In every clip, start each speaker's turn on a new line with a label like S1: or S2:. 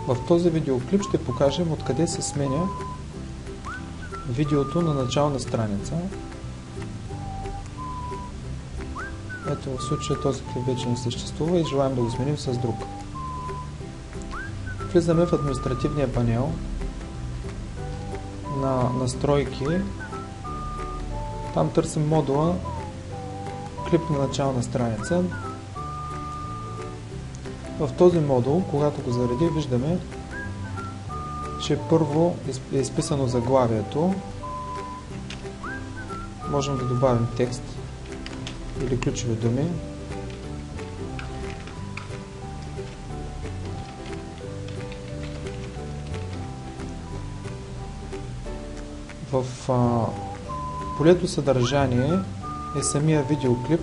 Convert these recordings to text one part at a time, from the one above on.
S1: В този видеоклип ще покажем откъде се сменя видеото на начална страница. Ето, в случая този клип вече не съществува и желаем да го сменим с друг. Влизаме в административния панел на настройки. Там търсим модула клип на начална страница. В този модул, когато го зареди, виждаме, че първо е изписано заглавието. Можем да добавим текст или ключови думи. В полето съдържание е самия видеоклип.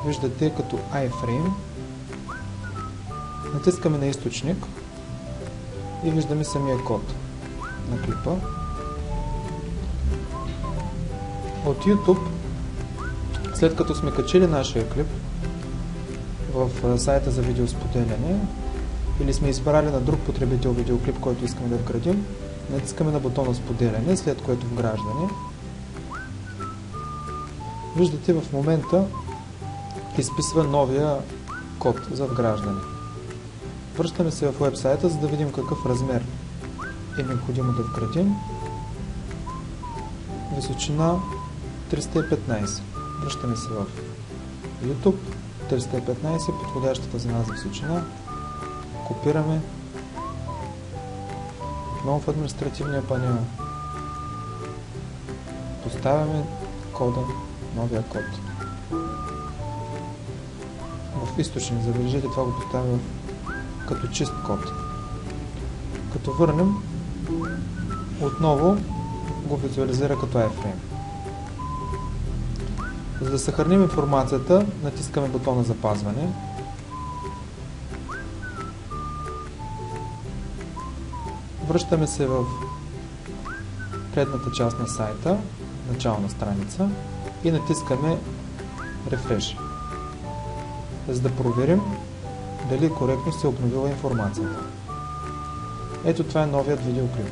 S1: Виждате като iframe. Натискаме на източник и виждаме самия код на клипа. От YouTube, след като сме качили нашия клип в сайта за видеосподеляне или сме избрали на друг потребител видеоклип, който искаме да вградим, натискаме на бутона споделяне, след което вграждане. Виждате, в момента изписва новия код за вграждане. Връщаме се в уебсайта, за да видим какъв размер е необходимо да вградим. Височина 315. Връщаме се в YouTube. 315, подходящата за нас височина. Копираме. Отново в административния панел. Поставяме кода, новия код. В източник, забележете, това го поставя като чист код. Като върнем, отново го визуализира като iframe. За да съхраним информацията, натискаме бутона запазване. Връщаме се в предната част на сайта, начална страница, и натискаме Refresh, за да проверим дали коректно се е обновила информацията. Ето, това е новият видеоклип.